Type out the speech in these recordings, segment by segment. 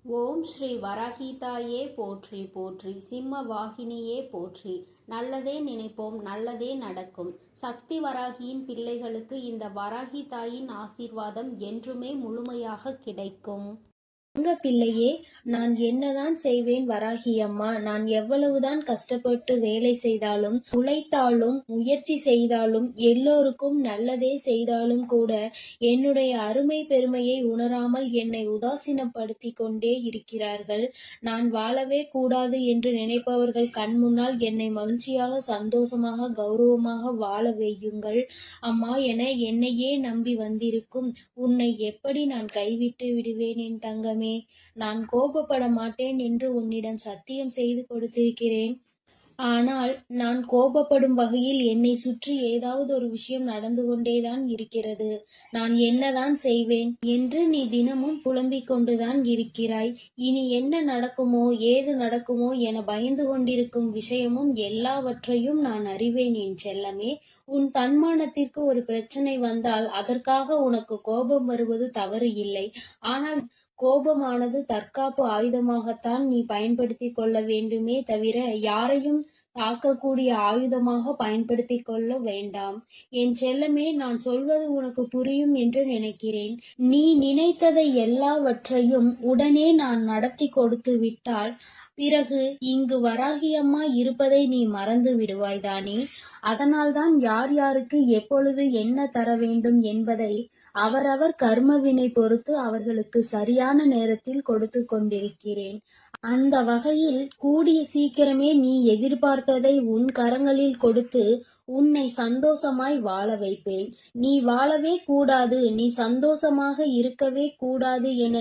ஓம் ஸ்ரீ வராகிதாயே போற்றி போற்றி, சிம்ம வாகினியே போற்றி. நல்லதே நினைப்போம், நல்லதே நடக்கும். சக்தி வராகியின் பிள்ளைகளுக்கு இந்த வராகி தாயின் ஆசீர்வாதம் என்றுமே முழுமையாக கிடைக்கும். தங்க பிள்ளையே, நான் என்னதான் செய்வேன் வராகி அம்மா. நான் எவ்வளவுதான் கஷ்டப்பட்டு வேலை செய்தாலும், உழைத்தாலும், முயற்சி செய்தாலும், எல்லோருக்கும் நல்லதே செய்தாலும் கூட என்னுடைய அருமை பெருமையை உணராமல் என்னை உதாசீனப்படுத்தி கொண்டே இருக்கிறார்கள். நான் வாழவே கூடாது என்று நினைப்பவர்கள் கண் முன்னால் என்னை மகிழ்ச்சியாக, சந்தோஷமாக, கௌரவமாக வாழ வையுங்கள் அம்மா என என்னையே நம்பி வந்திருக்கும் உன்னை எப்படி நான் கைவிட்டு விடுவேன் என் தங்கமே? நான் கோபப்பட மாட்டேன் என்று உன்னிடம் சத்தியம் செய்து கொடுத்திருக்கிறேன். ஆனால் நான் கோபப்படும் வகையில் என்னை சுற்றி ஏதாவது ஒரு விஷயம் நடந்து கொண்டேதான் இருக்கிறது. நான் என்னதான் செய்வேன் என்று நீ தினமும் புலம்பிக் கொண்டுதான் இருக்கிறாய். இனி என்ன நடக்குமோ ஏது நடக்குமோ என பயந்து கொண்டிருக்கும் விஷயமும் எல்லாவற்றையும் நான் அறிவேன் என் செல்லமே. உன் தன்மானத்திற்கு ஒரு பிரச்சனை வந்தால் அதற்காக உனக்கு கோபம் வருவது தவறு இல்லை. ஆனால் கோபமானது தற்காப்பு ஆயுதமாகத்தான் நீ பயன்படுத்திக் கொள்ள வேண்டுமே தவிர யாரையும் தாக்கக்கூடிய ஆயுதமாக பயன்படுத்திக் கொள்ள வேண்டாம். என் செல்லமே, நான் சொல்வது உனக்கு புரியும் என்று நினைக்கிறேன். நீ நினைத்ததை எல்லாவற்றையும் உடனே நான் நடத்தி கொடுத்து விட்டால் பிறகு இங்கு வராகியம்மா இருப்பதை நீ மறந்து விடுவாய்தானே. அதனால்தான் யார் யாருக்கு எப்பொழுது என்ன தர வேண்டும் என்பதை அவரவர் கர்மவினை பொறுத்து அவர்களுக்கு சரியான நேரத்தில் கொடுத்து கொண்டிருக்கிறேன். அந்த வகையில் கூடிய சீக்கிரமே நீ எதிர்பார்த்ததை உன் கரங்களில் கொடுத்து உன்னை சந்தோஷமாய் வாழ வைப்பேன். நீ வாழவே கூடாது, நீ சந்தோஷமாக இருக்கவே கூடாது என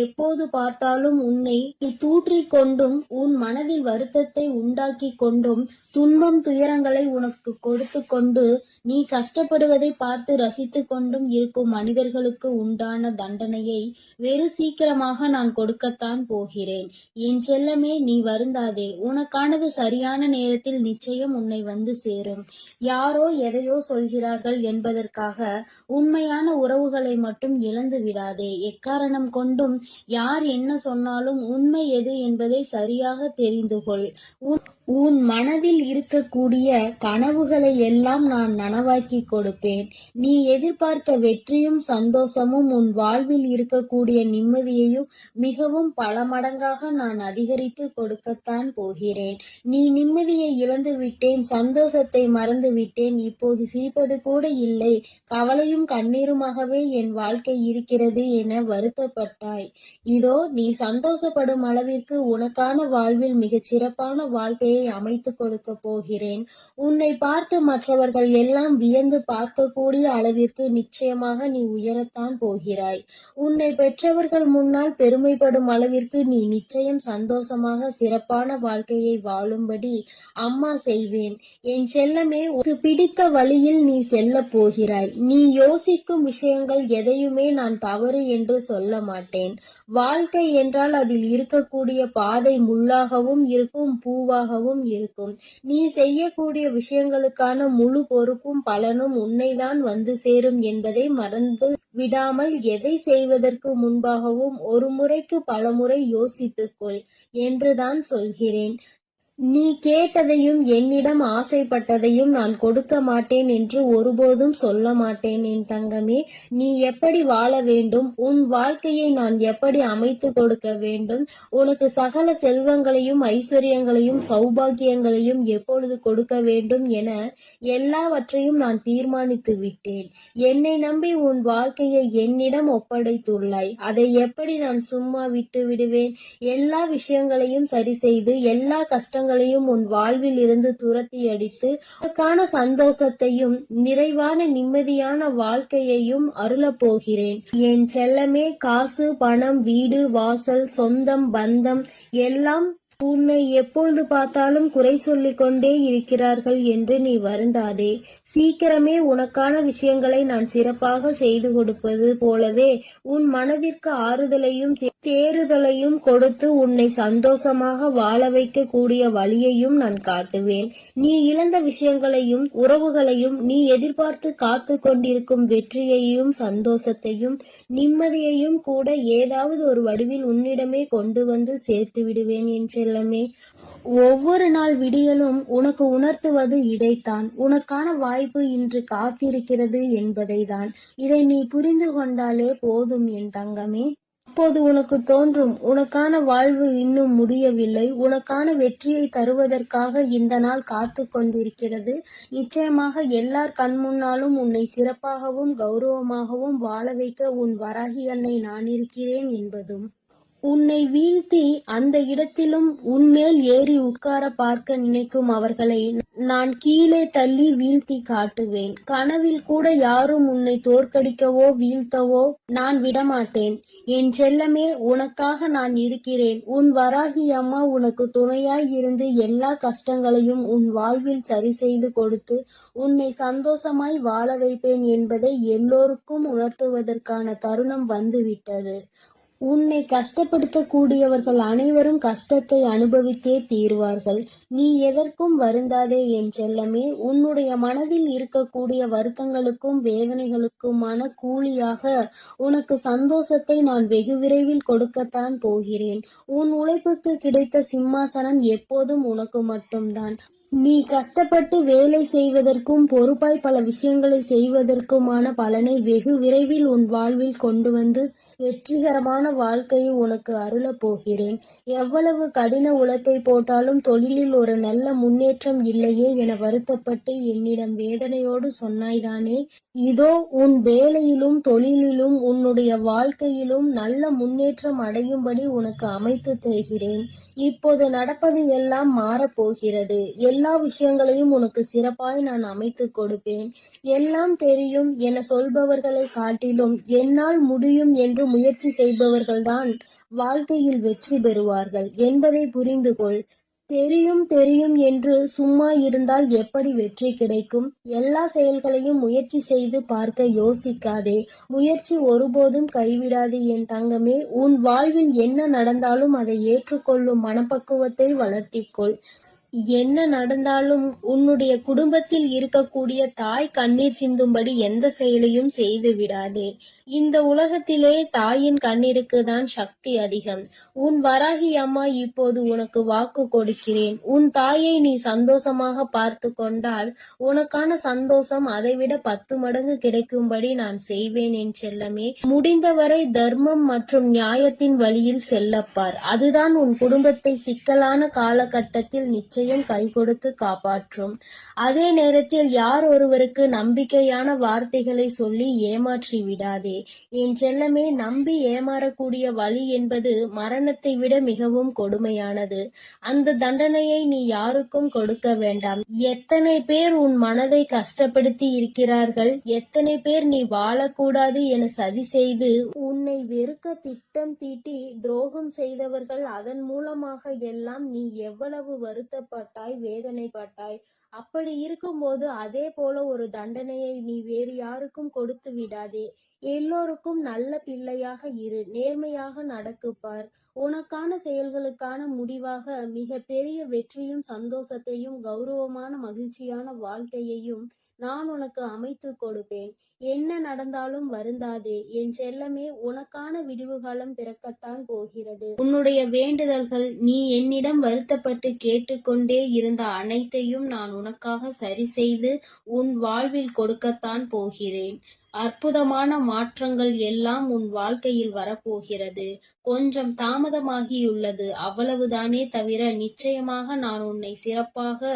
எப்போது பார்த்தாலும் உன்னை தூற்றிக் கொண்டும் உன் மனதில் வருத்தத்தை உண்டாக்கி கொண்டும் துன்பம் துயரங்களை உனக்கு கொடுத்து கொண்டு நீ கஷ்டப்படுவதை பார்த்து ரசித்து கொண்டும் இருக்கும் மனிதர்களுக்கு உண்டான தண்டனையை வெறு சீக்கிரமாக நான் கொடுக்கத்தான் போகிறேன். என் செல்லமே, நீ வருந்தாதே. உனக்கானது சரியான நேரத்தில் நிச்சயம் உன்னை வந்து சேரும். யாரோ எதையோ சொல்கிறார்கள் என்பதற்காக உண்மையான உறவுகளை மட்டும் இழந்து விடாதே. எக்காரணம் கொண்டும் யார் என்ன சொன்னாலும் உண்மை எது என்பதை சரியாக தெரிந்து கொள். உன் மனதில் இருக்கக்கூடிய கனவுகளை எல்லாம் நான் நனவாக்கி கொடுப்பேன். நீ எதிர்பார்த்த வெற்றியும் சந்தோஷமும் உன் வாழ்வில் இருக்கக்கூடிய நிம்மதியையும் மிகவும் பல மடங்காக நான் அதிகரித்து கொடுக்கத்தான் போகிறேன். நீ நிம்மதியை இழந்து விட்டேன், சந்தோஷத்தை மறந்து விட்டேன், இப்போது சிரிப்பது கூட இல்லை, கவலையும் கண்ணீருமாகவே என் வாழ்க்கை இருக்கிறது என வருத்தப்பட்டாய். இதோ நீ சந்தோஷப்படும் அளவிற்கு உனக்கான வாழ்வில் மிகச் சிறப்பான வாழ்க்கையை அமைத்து கொடுக்க போகிறேன். உன்னை பார்த்து மற்றவர்கள் எல்லாம் வியந்து பார்க்கக்கூடிய அளவிற்கு நிச்சயமாக நீ உயரத்தான் போகிறாய். உன்னை பெற்றவர்கள் முன்னால் பெருமைப்படும் அளவிற்கு நீ நிச்சயம் சந்தோஷமாக சிறப்பான வாழ்க்கையை வாழும்படி அம்மா செய்வேன். என் செல்லமே, உனக்கு பிடித்த வழியில் நீ செல்ல போகிறாய். நீ யோசிக்கும் விஷயங்கள் எதையுமே நான் தவறு என்று சொல்ல மாட்டேன். வாழ்க்கை என்றால் அதில் இருக்கக்கூடிய பாதை முள்ளாகவும் இருக்கும், பூவாகவும் இருக்கும். நீ செய்யக்கூடிய விஷயங்களுக்கான முழு பொறுப்பும் பலனும் உன்னைதான் வந்து சேரும் என்பதை மறந்து விடாமல் எதை செய்வதற்கு முன்பாகவும் ஒரு முறைக்கு பலமுறை யோசித்துக்கொள் என்றுதான் சொல்கிறேன். நீ கேட்டதையும் என்னிடம் ஆசைப்பட்டதையும் நான் கொடுக்க மாட்டேன் என்று ஒருபோதும் சொல்ல மாட்டேன் என் தங்கமே. நீ எப்படி வாழ வேண்டும், உன் வாழ்க்கையை நான் எப்படி அமைத்து கொடுக்க வேண்டும், உனக்கு சகல செல்வங்களையும் ஐஸ்வர்யங்களையும் சௌபாகியங்களையும் எப்பொழுது கொடுக்க வேண்டும் என எல்லாவற்றையும் நான் தீர்மானித்து விட்டேன். என்னை நம்பி உன் வாழ்க்கையை என்னிடம் ஒப்படைத்துள்ளாய். அதை எப்படி நான் சும்மா விட்டு விடுவேன்? எல்லா விஷயங்களையும் சரி செய்து எல்லா கஷ்டங்களையும் உன் வாழ்வில் இருந்து துரத்தி அடித்து உனக்கான சந்தோஷத்தையும் நிறைவான நிம்மதியான வாழ்க்கையையும் அருளப் போகிறேன். என் செல்லமே, காசு பணம் வீடு வாசல் சொந்தம் பந்தம் எல்லாம் உன்னை எப்பொழுது பார்த்தாலும் குறை சொல்லிக் கொண்டே இருக்கிறார்கள் என்று நீ வருந்தாதே. சீக்கிரமே உனக்கான விஷயங்களை நான் சிறப்பாக செய்து கொடுப்பது போலவே உன் மனதிற்கு ஆறுதலையும் தேறுதலையும் கொடுத்து உன்னை சந்தோஷமாக வாழ வைக்க கூடிய வழியையும் நான் காட்டுவேன். நீ இழந்த விஷயங்களையும் உறவுகளையும், நீ எதிர்பார்த்து காத்து கொண்டிருக்கும் வெற்றியையும் சந்தோஷத்தையும் நிம்மதியையும் கூட ஏதாவது ஒரு வடிவில் உன்னிடமே கொண்டு வந்து சேர்த்து விடுவேன் என் செல்லமே. ஒவ்வொரு நாள் விடியலும் உனக்கு உணர்த்துவது இதைத்தான். உனக்கான வாய்ப்பு இன்று காத்திருக்கிறது என்பதைதான். இதை நீ புரிந்து கொண்டாலே போதும் என் தங்கமே. அப்போது உனக்கு தோன்றும், உனக்கான வாழ்வு இன்னும் முடியவில்லை, உனக்கான வெற்றியை தருவதற்காக இந்த நாள் காத்து கொண்டிருக்கிறது. நிச்சயமாக எல்லார் கண் முன்னாலும் உன்னை சிறப்பாகவும் கௌரவமாகவும் வாழ வைக்க உன் வராகி அன்னை நான் இருக்கிறேன் என்பதும். உன்னை வீழ்த்தி அந்த இடத்திலும் உன்மேல் ஏறி உட்கார பார்க்க நினைக்கும் அவர்களை நான் கீழே தள்ளி வீழ்த்தி காட்டுவேன். கனவில் கூட யாரும் உன்னை தோற்கடிக்கவோ வீழ்த்தவோ நான் விடமாட்டேன். என் செல்லமே, உனக்காக நான் இருக்கிறேன். உன் வராகி அம்மா உனக்கு துணையாய் இருந்து எல்லா கஷ்டங்களையும் உன் வாழ்வில் சரி செய்து கொடுத்து உன்னை சந்தோஷமாய் வாழ வைப்பேன் என்பதை எல்லோருக்கும் உணர்த்துவதற்கான தருணம் வந்துவிட்டது. உன்னை கஷ்டப்படுத்தக்கூடியவர்கள் அனைவரும் கஷ்டத்தை அனுபவித்தே தீர்வார்கள். நீ எதற்கும் வருந்தாதே என் செல்லமே. உன்னுடைய மனதில் இருக்கக்கூடிய வருத்தங்களுக்கும் வேதனைகளுக்குமான கூலியாக உனக்கு சந்தோஷத்தை நான் வெகு விரைவில் கொடுக்கத்தான் போகிறேன். உன் உழைப்புக்கு கிடைத்த சிம்மாசனம் எப்போதும் உனக்கு மட்டும்தான். நீ கஷ்டப்பட்டு வேலை செய்வதற்கும் பொறுப்பாய் பல விஷயங்களை செய்வதற்குமான பலனை வெகு விரைவில் உன் வாழ்வில் கொண்டு வந்து வெற்றிகரமான வாழ்க்கையை உனக்கு அருளப் போகிறேன். எவ்வளவு கடின உழைப்பை போட்டாலும் தொழிலில் ஒரு நல்ல முன்னேற்றம் இல்லையே என வருத்தப்பட்டு என்னிடம் வேதனையோடு சொன்னாய்தானே? இதோ உன் வேலையிலும் தொழிலிலும் உன்னுடைய வாழ்க்கையிலும் நல்ல முன்னேற்றம் அடையும்படி உனக்கு அமைத்து தருகிறேன். இப்போது நடப்பது எல்லாம் மாறப்போகிறது. எல்லா விஷயங்களையும் உனக்கு சிறப்பாய் நான் அமைத்து கொடுப்பேன். எல்லாம் தெரியும் என சொல்பவர்களை காட்டிலும் என்னால் முடியும் என்று முயற்சி செய்பவர்கள்தான் வாழ்க்கையில் வெற்றி பெறுவார்கள் என்பதை புரிந்து கொள். தெரியும் தெரியும் என்று சும்மா இருந்தால் எப்படி வெற்றி கிடைக்கும்? எல்லா செயல்களையும் முயற்சி செய்து பார்க்க யோசிக்காதே. முயற்சி ஒருபோதும் கைவிடாது என் தங்கமே. உன் வாழ்வில் என்ன நடந்தாலும் அதை ஏற்றுக்கொள்ளும் மனப்பக்குவத்தை வளர்த்திக்கொள். என்ன நடந்தாலும் உன்னுடைய குடும்பத்தில் இருக்கக்கூடிய தாய் கண்ணீர் சிந்தும்படி எந்த செயலையும் செய்து விடாதே. இந்த உலகத்திலே தாயின் கண்ணீருக்கு தான் சக்தி அதிகம். உன் வராகி அம்மா இப்போது உனக்கு வாக்கு கொடுக்கிறேன். உன் தாயை நீ சந்தோஷமாக பார்த்து கொண்டால் உனக்கான சந்தோஷம் அதைவிட 10 மடங்கு கிடைக்கும்படி நான் செய்வேன் என் செல்லமே. முடிந்தவரை தர்மம் மற்றும் நியாயத்தின் வழியில் செல்லப்பார். அதுதான் உன் குடும்பத்தை சிக்கலான காலகட்டத்தில் நிச்சயம் கை கொடுத்து காப்பாற்றும். அதே நேரத்தில் யார் ஒருவருக்கு நம்பிக்கையான வார்த்தைகளை சொல்லி ஏமாற்றி விடாதே என் செல்லமே. நம்பி ஏமாறக்கூடிய வழி என்பது மரணத்தை விட மிகவும் கொடுமையானது. அந்த தண்டனையை நீ யாருக்கும் கொடுக்க வேண்டாம். எத்தனை பேர் உன் மனதை கஷ்டப்படுத்தி இருக்கிறார்கள், எத்தனை பேர் நீ வாழக்கூடாது என சதி செய்து உன்னை வெறுக்க திட்டம் தீட்டி துரோகம் செய்தவர்கள். அதன் மூலமாக எல்லாம் நீ எவ்வளவு வருத்தப்பட்டாய், வேதனைப்பட்டாய். அப்படி இருக்கும்போது அதே போல ஒரு தண்டனையை நீ வேறு யாருக்கும் கொடுத்து விடாதே. எல்லோருக்கும் நல்ல பிள்ளையாக இரு, நேர்மையாக நடக்குப்பார். உனக்கான செயல்களுக்கான முடிவாக மிக பெரிய வெற்றியும் சந்தோஷத்தையும் கௌரவமான மகிழ்ச்சியான வாழ்க்கையையும் நான் உனக்கு அமைத்து கொடுப்பேன். என்ன நடந்தாலும் வருந்தாதே என் செல்லமே. உனக்கான விடிவு காலம் பிறக்கத்தான் போகிறது. உன்னுடைய வேண்டுதல்கள், நீ என்னிடம் வருத்தப்பட்டு கேட்டுக்கொண்டே இருந்த அனைத்தையும் நான் உனக்காக சரி செய்து உன் வாழ்வில் கொடுக்கத்தான் போகிறேன். அற்புதமான மாற்றங்கள் எல்லாம் உன் வாழ்க்கையில் வரப்போகிறது. கொஞ்சம் தாமதமாகியுள்ளது, அவ்வளவுதானே தவிர நிச்சயமாக நான் உன்னை சிறப்பாக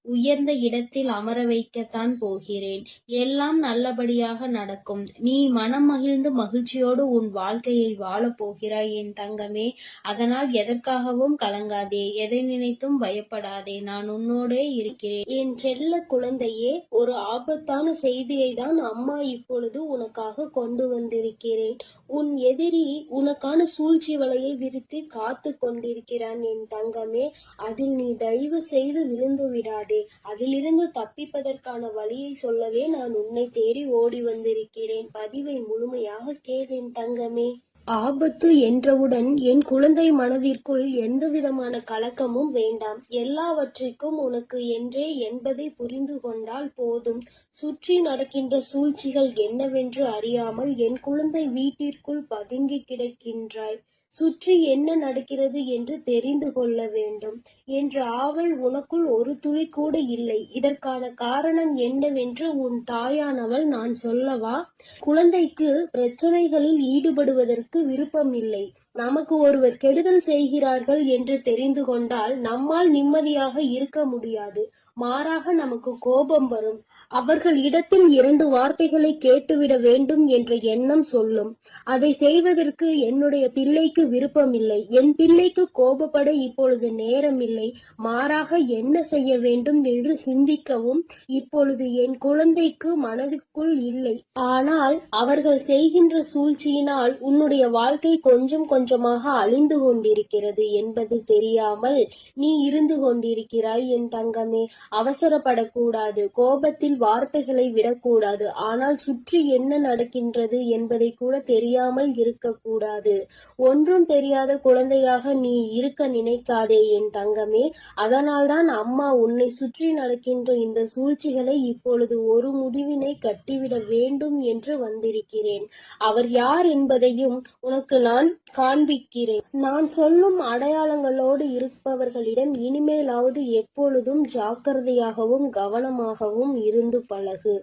உயர்ந்த இடத்தில் அமர வைக்கத்தான் போகிறேன். எல்லாம் நல்லபடியாக நடக்கும். நீ மனம் மகிழ்ந்து மகிழ்ச்சியோடு உன் வாழ்க்கையை வாழப் போகிறாய் என் தங்கமே. அதனால் எதற்காகவும் கலங்காதே, எதை நினைத்தும் பயப்படாதே. நான் உன்னோடே இருக்கிறேன் என் செல்ல குழந்தையே. ஒரு ஆபத்தான செய்தியை தான் அம்மா இப்பொழுது உனக்காக கொண்டு வந்திருக்கிறேன். உன் எதிரி உனக்கான சூழ்ச்சி சூழ்ச்சி வலையை விரித்து காத்து கொண்டிருக்கிறான் என் தங்கமே. அதில் நீ தயவு செய்து விழுந்து விடாதே. அதிலிருந்து தப்பிப்பதற்கான வழியை சொல்லவே நான் உன்னை தேடி ஓடி வந்திருக்கிறேன். பதிவை முழுமையாக கேள் என் தங்கமே. ஆபத்து என்றவுடன் என் குழந்தை மனதிற்குள் எந்தவிதமான கலக்கமும் வேண்டாம். எல்லாவற்றிற்கும் உனக்கு என்றே என்பதை புரிந்து கொண்டால் போதும். சுற்றி நடக்கின்ற சூழ்ச்சிகள் என்னவென்று அறியாமல் என் குழந்தை வீட்டிற்குள் பதுங்கி கிடக்கின்றாய். சுற்றி என்ன நடக்கிறது என்று தெரிந்து கொள்ள வேண்டும் என்ற ஆவல் உனக்குள் ஒரு துளி கூட இல்லை. இதற்கான காரணம் என்னவென்று உன் தாயானவள் நான் சொல்லவா? குழந்தைக்கு பிரச்சனைகளில் ஈடுபடுவதற்கு விருப்பம் இல்லை. நமக்கு ஒருவர் கெடுதல் செய்கிறார்கள் என்று தெரிந்து கொண்டால் நம்மால் நிம்மதியாக இருக்க முடியாது. மாறாக நமக்கு கோபம் வரும். அவர்கள் இடத்தில் 2 வார்த்தைகளை கேட்டுவிட வேண்டும் என்ற எண்ணம் சொல்லும். அதை செய்வதற்கு என்னுடைய பிள்ளைக்கு விருப்பமில்லை. என் பிள்ளைக்கு கோபப்பட இப்பொழுது நேரமில்லை. மாறாக என்ன செய்ய வேண்டும் என்று சிந்திக்கவும் இப்பொழுது என் குழந்தைக்கு மனதுக்குள் இல்லை. ஆனால் அவர்கள் செய்கின்ற சூழ்ச்சியினால் உன்னுடைய வாழ்க்கை கொஞ்சம் கொஞ்சமாக அழிந்து கொண்டிருக்கிறது என்பது தெரியாமல் நீ இருந்து கொண்டிருக்கிறாய் என் தங்கமே. அவசரப்படக்கூடாது. கோபத்தில் வார்த்தைகளை விடக்கூடாது. ஆனால் சுற்றி என்ன நடக்கின்றது என்பதை கூட தெரியாமல் இருக்கக்கூடாது. ஒன்றும் தெரியாத குழந்தையாக நீ இருக்க நினைக்காதே என் தங்கமே. அதனால்தான் அம்மா உன்னை சுற்றி நடக்கின்ற இந்த சூழ்ச்சிகளை இப்பொழுது ஒரு முடிவினை கட்டிவிட வேண்டும் என்று வந்திருக்கிறேன். அவர் யார் என்பதையும் உனக்கு நான் காண்பிக்கிறேன். நான் சொல்லும் அடையாளங்களோடு இருப்பவர்களிடம் இனிமேலாவது எப்பொழுதும் ஜாக்கிரதையாகவும் கவனமாகவும் இருந்து பழகு.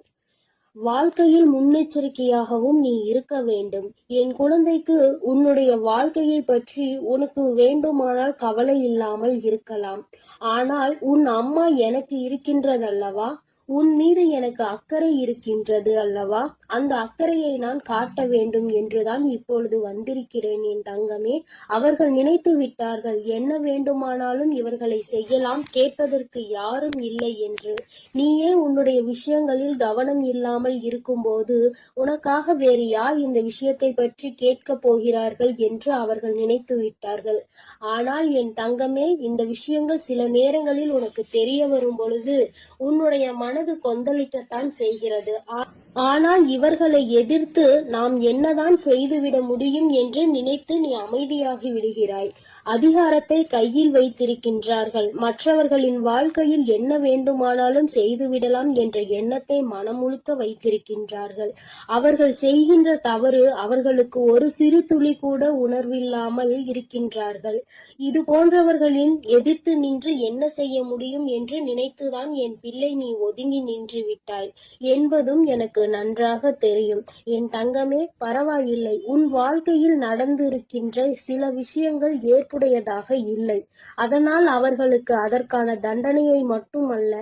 வாழ்க்கையில் முன்னெச்சரிக்கையாகவும் நீ இருக்க வேண்டும். என் குழந்தைக்கு உன்னுடைய வாழ்க்கையை பற்றி உனக்கு வேண்டுமானால் கவலை இல்லாமல் இருக்கலாம். ஆனால் உன் அம்மா எனக்கு இருக்கின்றதல்லவா? உன் மீது எனக்கு அக்கறை இருக்கின்றது அல்லவா? அந்த அக்கறையை நான் காட்ட வேண்டும் என்றுதான் இப்பொழுது வந்திருக்கிறேன் என் தங்கமே. அவர்கள் நினைத்து விட்டார்கள் என்ன வேண்டுமானாலும் இவர்களை செய்யலாம், கேட்பதற்கு யாரும் இல்லை என்று. நீயே உன்னுடைய விஷயங்களில் கவனம் இல்லாமல் இருக்கும்போது உனக்காக வேறு யார் இந்த விஷயத்தை பற்றி கேட்க போகிறார்கள் என்று அவர்கள் நினைத்து விட்டார்கள். ஆனால் என் தங்கமே, இந்த விஷயங்கள் சில நேரங்களில் உனக்கு தெரிய வரும் பொழுது உன்னுடைய மனது கொந்தளிக்கத்தான் செய்கிறது. ஆனால் இவர்களை எதிர்த்து நாம் என்னதான் செய்துவிட முடியும் என்று நினைத்து நீ அமைதியாகி விடுகிறாய். அதிகாரத்தை கையில் வைத்திருக்கின்றார்கள். மற்றவர்களின் வாழ்க்கையில் என்ன வேண்டுமானாலும் செய்துவிடலாம் என்ற எண்ணத்தை மனமுழுக்க வைத்திருக்கின்றார்கள். அவர்கள் செய்கின்ற தவறு அவர்களுக்கு ஒரு சிறு துளி கூட உணர்வில்லாமல் இருக்கின்றார்கள். இது போன்றவர்களின் எதிர்த்து நின்று என்ன செய்ய முடியும் என்று நினைத்துதான் என் பிள்ளை நீ ஒதுங்கி நின்று விட்டாய் என்பதும் எனக்கு நன்றாக தெரியும். என் தங்கமே, பரவாயில்லை. உன் வாழ்க்கையில் நடந்திருக்கின்ற சில விஷயங்கள் ஏற்புடையதாக இல்லை. அதனால் அவர்களுக்கு அதற்கான தண்டனையை மட்டுமல்ல,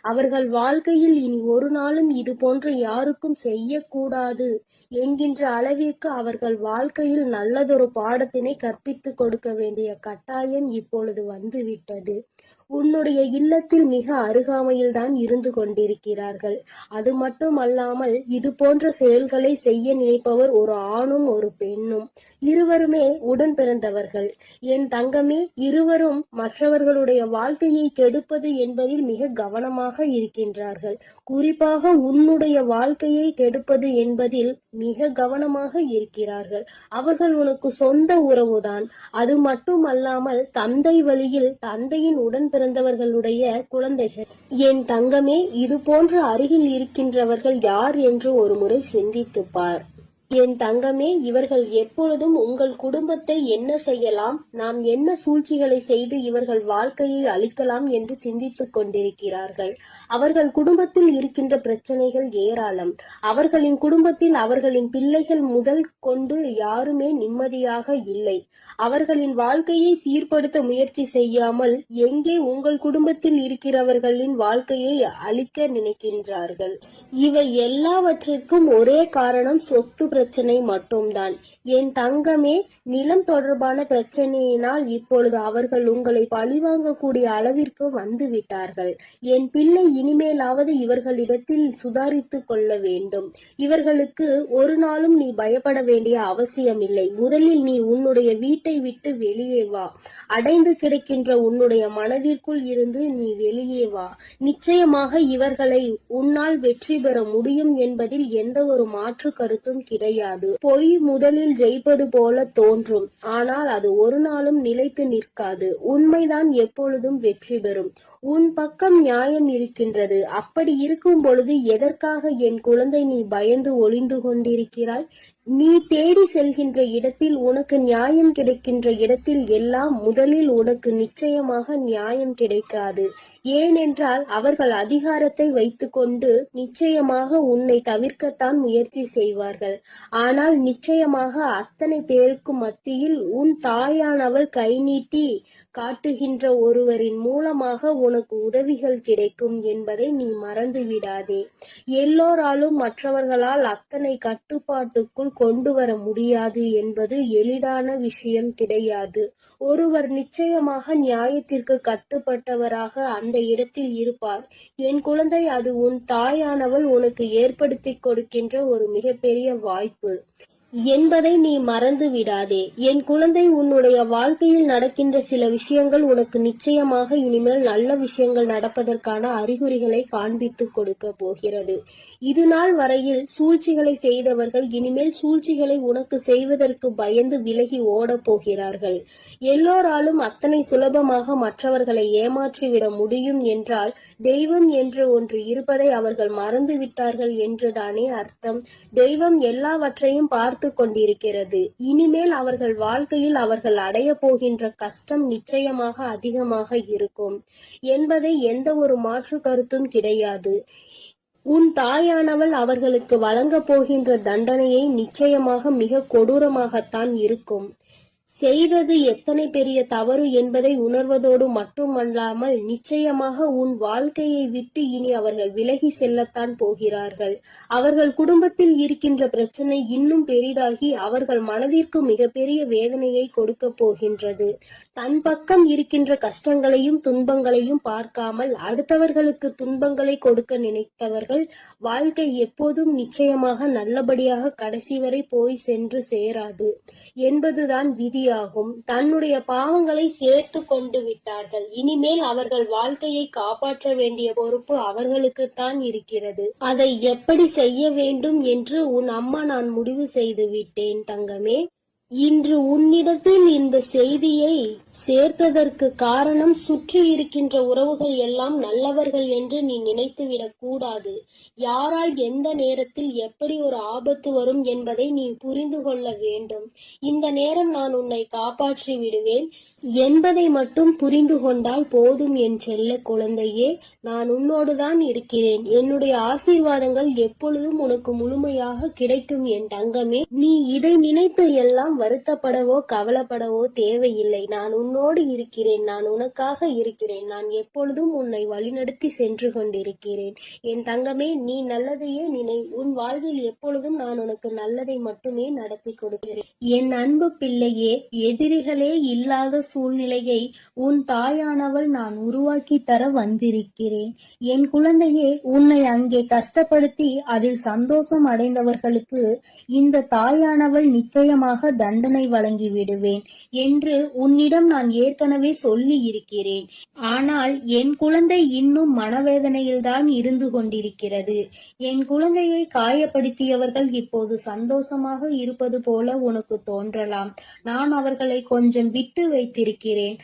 அவர்கள் வாழ்க்கையில் இனி ஒரு நாளும் இது போன்று யாருக்கும் செய்யக்கூடாது என்கின்ற அளவிற்கு அவர்கள் வாழ்க்கையில் நல்லதொரு பாடத்தினை கற்பித்து கொடுக்க வேண்டிய கட்டாயம் இப்பொழுது வந்துவிட்டது. உன்னுடைய இல்லத்தில் மிக அருகாமையில் தான் இருந்து கொண்டிருக்கிறார்கள். அது மட்டுமல்லாமல் இது போன்ற செயல்களை செய்ய நினைப்பவர் ஒரு ஆணும் ஒரு பெண்ணும். இருவருமே உடன் பிறந்தவர்கள். என் தங்கமே, இருவரும் மற்றவர்களுடைய வாழ்க்கையை கெடுப்பது என்பதில் மிக கவனமாக இருக்கின்றார்கள். குறிப்பாக உன்னுடைய வாழ்க்கையை கெடுப்பது என்பதில் மிக கவனமாக இருக்கிறார்கள். அவர்கள் உனக்கு சொந்த உறவுதான். அது மட்டுமல்லாமல் தந்தை வழியில் தந்தையின் உடன் பிறந்தவர்களுடைய குழந்தைகள். என் தங்கமே, இது போன்ற அருகில் இருக்கின்றவர்கள் யார் என்று ஒரு முறை சிந்தித்து பார். என் தங்கமே, இவர்கள் எப்பொழுதும் உங்கள் குடும்பத்தை என்ன செய்யலாம், நாம் என்ன சூழ்ச்சிகளை செய்து இவர்கள் வாழ்க்கையை அழிக்கலாம் என்று சிந்தித்துக் கொண்டிருக்கிறார்கள். அவர்கள் குடும்பத்தில் இருக்கின்ற பிரச்சனைகள் ஏராளம். அவர்களின் குடும்பத்தில் அவர்களின் பிள்ளைகள் முதல் கொண்டு யாருமே நிம்மதியாக இல்லை. அவர்களின் வாழ்க்கையை சீர்படுத்த முயற்சி செய்யாமல் எங்கே உங்கள் குடும்பத்தில் இருக்கிறவர்களின் வாழ்க்கையை அழிக்க நினைக்கின்றார்கள். இவை எல்லாவற்றிற்கும் ஒரே காரணம் சொத்து பிரச்சனை மட்டும்தான். என் தங்கமே, நிலம் தொடர்பான பிரச்சனையினால் இப்பொழுது அவர்கள் உங்களை பழிவாங்கக்கூடிய அளவிற்கு வந்து விட்டார்கள். என் பிள்ளை, இனிமேலாவது இவர்களிடத்தில் சுதாரித்துக் கொள்ள வேண்டும். இவர்களுக்கு ஒரு நாளும் நீ பயப்பட வேண்டிய அவசியமில்லை. முதலில் நீ உன்னுடைய வீட்டை விட்டு வெளியே வா. அடைந்து கிடக்கின்ற உன்னுடைய மனதிற்குள் இருந்து நீ வெளியே வா. நிச்சயமாக இவர்களை உன்னால் வெற்றி பெற முடியும் என்பதில் எந்த ஒரு மாற்று கருத்தும் கிடையாது. பொய் முதலில் ஜெயிப்பது போல தோன்றும், ஆனால் அது ஒரு நாளும் நிலைத்து நிற்காது. உண்மைதான் எப்பொழுதும் வெற்றி பெறும். உன் பக்கம் நியாயம் இருக்கின்றது. அப்படி இருக்கும் பொழுது எதற்காக என் குழந்தை நீ பயந்து ஒளிந்து கொண்டிருக்கிறாய்? நீ தேடி செல்கின்ற இடத்தில், உனக்கு நியாயம் கிடைக்கின்ற இடத்தில் எல்லாம் முதலில் உனக்கு நிச்சயமாக நியாயம் கிடைக்காது. ஏனென்றால் அவர்கள் அதிகாரத்தை வைத்துக்கொண்டு நிச்சயமாக உன்னை தவிர்க்கத்தான் முயற்சி செய்வார்கள். ஆனால் நிச்சயமாக அத்தனை பேருக்கு மத்தியில் உன் தாயானவள் கை நீட்டி காட்டுகின்ற ஒருவரின் மூலமாக உனக்கு உதவிகள் கிடைக்கும் என்பதை நீ மறந்து விடாதே. எல்லோராலும் மற்றவர்களால் அத்தனை கட்டுப்பாட்டுக்குள் கொண்டு வர முடியாது என்பது எளிதான விஷயம் கிடையாது. ஒருவர் நிச்சயமாக நியாயத்திற்கு கட்டுப்பட்டவராக அந்த இடத்தில் இருப்பார். என் குழந்தை, அது உன் தாயானவள் உனக்கு ஏற்படுத்தி கொடுக்கின்ற ஒரு மிகப்பெரிய வாய்ப்பு என்பதை நீ மறந்து விடாதே. என் குழந்தை, உன்னுடைய வாழ்க்கையில் நடக்கின்ற சில விஷயங்கள் உனக்கு நிச்சயமாக இனிமேல் நல்ல விஷயங்கள் நடப்பதற்கான அறிகுறிகளை காண்பித்து கொடுக்க போகிறது. இது நாள் வரையில் சூழ்ச்சிகளை செய்தவர்கள் இனிமேல் சூழ்ச்சிகளை உனக்கு செய்வதற்கு பயந்து விலகி ஓட போகிறார்கள். எல்லோராலும் அத்தனை சுலபமாக மற்றவர்களை ஏமாற்றிவிட முடியும் என்றால் தெய்வம் என்று ஒன்று இருப்பதை அவர்கள் மறந்து விட்டார்கள் என்றுதானே அர்த்தம். தெய்வம் எல்லாவற்றையும் பார்த்து கொண்டிருக்கிறது. இனிமேல் அவர்கள் வாழ்க்கையில் அவர்கள் அடைய போகின்ற கஷ்டம் நிச்சயமாக அதிகமாக இருக்கும் என்பதை எந்த ஒரு மாற்று கருத்தும் கிடையாது. உன் தாயானவள் அவர்களுக்கு வழங்க போகின்ற தண்டனையை நிச்சயமாக மிக கொடூரமாகத்தான் இருக்கும். செய்தது எத்தனை பெரிய தவறு என்பதை உணர்வதோடு மட்டுமல்லாமல் நிச்சயமாக உன் வாழ்க்கையை விட்டு இனி அவர்கள் விலகி செல்லத்தான் போகிறார்கள். அவர்கள் குடும்பத்தில் இருக்கின்ற பிரச்சனை இன்னும் பெரிதாகி அவர்கள் மனதிற்கு மிகப்பெரிய வேதனையை கொடுக்க போகின்றது. தன் பக்கம் இருக்கின்ற கஷ்டங்களையும் துன்பங்களையும் பார்க்காமல் அடுத்தவர்களுக்கு துன்பங்களை கொடுக்க நினைத்தவர்கள் வாழ்க்கை எப்போதும் நிச்சயமாக நல்லபடியாக கடைசி வரை போய் சென்று சேராது என்பதுதான் விதி ஆகும். தன்னுடைய பாவங்களை சேர்த்து கொண்டு விட்டார்கள். இனிமேல் அவர்கள் வாழ்க்கையை காப்பாற்ற வேண்டிய பொறுப்பு அவர்களுக்குத்தான் இருக்கிறது. அதை எப்படி செய்ய வேண்டும் என்று உன் அம்மா நான் முடிவு செய்து விட்டேன் தங்கமே. இன்று உன்னிடத்தில் இந்த செய்தியை சேர்த்ததற்கு காரணம், சுற்றி இருக்கின்ற உறவுகள் எல்லாம் நல்லவர்கள் என்று நீ நினைத்துவிடக் கூடாது. யாரால் எந்த நேரத்தில் எப்படி ஒரு ஆபத்து வரும் என்பதை நீ புரிந்து கொள்ள வேண்டும். இந்த நேரம் நான் உன்னை காப்பாற்றி விடுவேன் என்பதை மட்டும் புரிந்து கொண்டால் போதும் என் செல்ல குழந்தையே. நான் உன்னோடுதான் இருக்கிறேன். என்னுடைய ஆசீர்வாதங்கள் எப்பொழுதும் உனக்கு முழுமையாக கிடைக்கும் என் தங்கமே. நீ இதை நினைத்து எல்லாம் வருத்தப்படவோ கவலைப்படவோ தேவையில்லை. நான் உன்னோடு இருக்கிறேன். நான் உனக்காக இருக்கிறேன். நான் எப்பொழுதும் உன்னை வழிநடத்தி சென்று கொண்டிருக்கிறேன் என் தங்கமே. நீ நல்லதையே நினை. உன் வாழ்வில் எப்பொழுதும் நான் உனக்கு நல்லதை மட்டுமே நடத்தி கொடுக்கிறேன். என் அன்பு பிள்ளையே, எதிரிகளே இல்லாத சூழ்நிலையை உன் தாயானவள் நான் உருவாக்கி தர வந்திருக்கிறேன். என் குழந்தையே, உன்னை அங்கே கஷ்டப்படுத்தி அதில் சந்தோஷம் அடைந்தவர்களுக்கு இந்த தாயானவள் நிச்சயமாக தண்டனை வழங்கி விடுவேன் என்று உன்னிடம் நான் ஏற்கனவே சொல்லி இருக்கிறேன். ஆனால் என் குழந்தை இன்னும் மனவேதனையில்தான் இருந்து கொண்டிருக்கிறது. என் குழந்தையை காயப்படுத்தியவர்கள் இப்போது சந்தோஷமாக இருப்பது போல உனக்கு தோன்றலாம். நான் அவர்களை கொஞ்சம் விட்டு வைத்திருக்கிறேன்.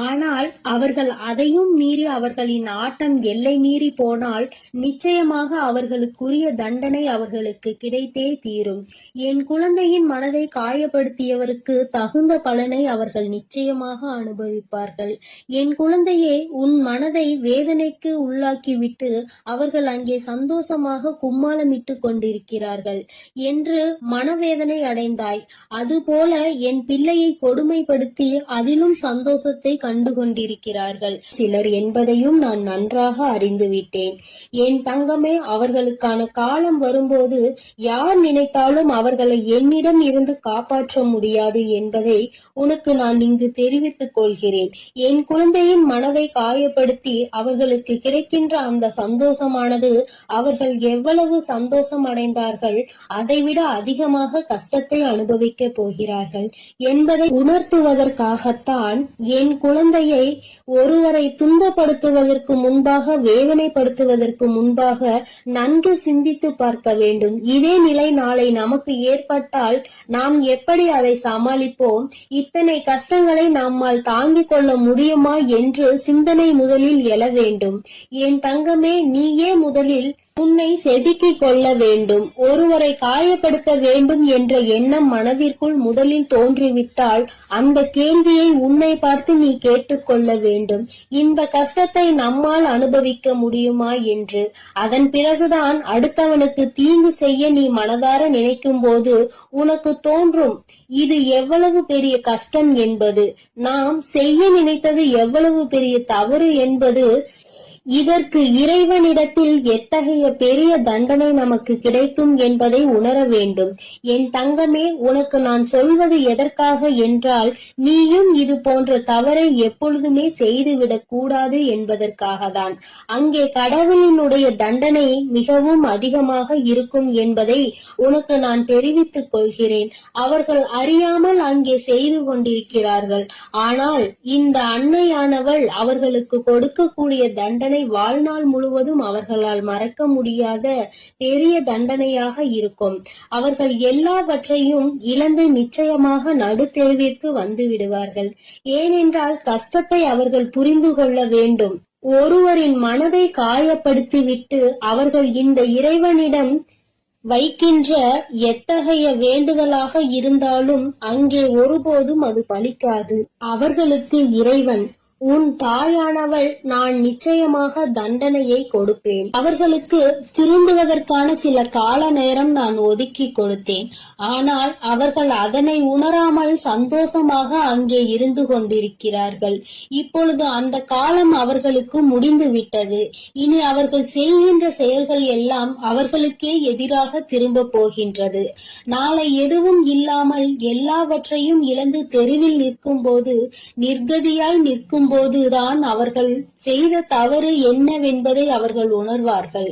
ஆனால் அவர்கள் அதையும் மீறி அவர்களின் ஆட்டம் எல்லை மீறி போனால் நிச்சயமாக அவர்களுக்குரிய தண்டனை அவர்களுக்கு கிடைத்தே தீரும். என் குழந்தையின் மனதை காயப்படுத்தியவருக்கு தகுந்த பலனை அவர்கள் நிச்சயமாக அனுபவிப்பார்கள். என் குழந்தையே, உன் மனதை வேதனைக்கு உள்ளாக்கிவிட்டு அவர்கள் அங்கே சந்தோஷமாக கும்மாளமிட்டு கொண்டிருக்கிறார்கள் என்று மனவேதனை அடைந்தாய். அதுபோல என் பிள்ளையை கொடுமைப்படுத்தி அதிலும் சந்தோஷத்தை என்பதை கண்டு கொண்டிருக்கிறார்கள் சிலர் என்பதையும் நான் நன்றாக அறிந்துவிட்டேன். என் தங்கமே, அவர்களுக்கான காலம் வரும்போது யார் நினைத்தாலும் அவர்களை என்னிடம் இருந்து காப்பாற்ற முடியாது என்பதை உனக்கு நான் இங்கு தெரிவித்துக் கொள்கிறேன். என் குழந்தையின் மனதை காயப்படுத்தி அவர்களுக்கு கிடைக்கின்ற அந்த சந்தோஷமானது அவர்கள் எவ்வளவு சந்தோஷம் அடைந்தார்கள் அதைவிட அதிகமாக கஷ்டத்தை அனுபவிக்க போகிறார்கள் என்பதை உணர்த்துவதற்காகத்தான் என் குழந்தையை ஒருவரை துன்பப்படுத்துவதற்கு முன்பாக, வேதனைப்படுத்துவதற்கு முன்பாக நன்கு சிந்தித்து பார்க்க வேண்டும். இதே நிலை நாளை நமக்கு ஏற்பட்டால் நாம் எப்படி அதை சமாளிப்போம்? இத்தனை கஷ்டங்களை நம்மால் தாங்கிக் கொள்ள முடியுமா என்று சிந்தனை முதலில் எழ வேண்டும். என் தங்கமே, நீயே முதலில் உன்னை செதுக்கிக் கொள்ள வேண்டும். ஒருவரை காயப்படுத்த வேண்டும் என்ற எண்ணம் மனதிற்குள் முதலில் தோன்றிவிட்டால் அந்த கேள்வியை உன்னை பார்த்து நீ கேட்டுக்கொள்ள வேண்டும். இந்த கஷ்டத்தை நம்மால் அனுபவிக்க முடியுமா என்று. அதன் பிறகுதான் அடுத்தவனுக்கு தீங்கு செய்ய நீ மனதார நினைக்கும் போது உனக்கு தோன்றும் இது எவ்வளவு பெரிய கஷ்டம் என்பது, நாம் செய்ய நினைத்தது எவ்வளவு பெரிய தவறு என்பது. இதற்கு இறைவனிடத்தில் எத்தகைய பெரிய தண்டனை நமக்கு கிடைக்கும் என்பதை உணர வேண்டும். என் தங்கமே, உனக்கு நான் சொல்வது எதற்காக என்றால், நீயும் இது போன்ற தவறை எப்பொழுதுமே செய்துவிடக் கூடாது என்பதற்காகத்தான். அங்கே கடவுளினுடைய தண்டனை மிகவும் அதிகமாக இருக்கும் என்பதை உனக்கு நான் தெரிவித்துக் கொள்கிறேன். அவர்கள் அறியாமல் அங்கே செய்து கொண்டிருக்கிறார்கள். ஆனால் இந்த அன்னையானவள் அவர்களுக்கு கொடுக்கக்கூடிய தண்டனை வாழ்நாள் முழுவதும் அவர்களால் மறக்க முடியாத பெரிய தண்டனையாக இருக்கும். அவர்கள் எல்லாவற்றையும் இழந்து நிச்சயமாக நடுத்தெருவிற்கு வந்து விடுவார்கள். ஏனென்றால் கஷ்டத்தை அவர்கள் புரிந்து கொள்ள வேண்டும். ஒருவரின் மனதை காயப்படுத்திவிட்டு அவர்கள் இந்த இறைவனிடம் வைக்கின்ற எத்தகைய வேண்டுதலாக இருந்தாலும் அங்கே ஒருபோதும் அது பலிக்காது. அவர்களுக்கு இறைவன், உன் தாயானவள் நான் நிச்சயமாக தண்டனையை கொடுப்பேன். அவர்களுக்கு திருந்துவதற்கான சில கால நேரம் நான் ஒதுக்கி கொடுத்தேன். ஆனால் அவர்கள் அதனை உணராமல் சந்தோஷமாக அங்கே இருந்து கொண்டிருக்கிறார்கள். இப்பொழுது அந்த காலம் அவர்களுக்கு முடிந்து விட்டது. இனி அவர்கள் செய்கின்ற செயல்கள் எல்லாம் அவர்களுக்கே எதிராக திரும்ப போகின்றது. நாளை எதுவும் இல்லாமல் எல்லாவற்றையும் இழந்து தெருவில் நிற்கும் போது, நிர்கதியாய் நிற்கும் போதுதான் அவர்கள் செய்த தவறு என்னவென்பதை அவர்கள் உணர்வார்கள்.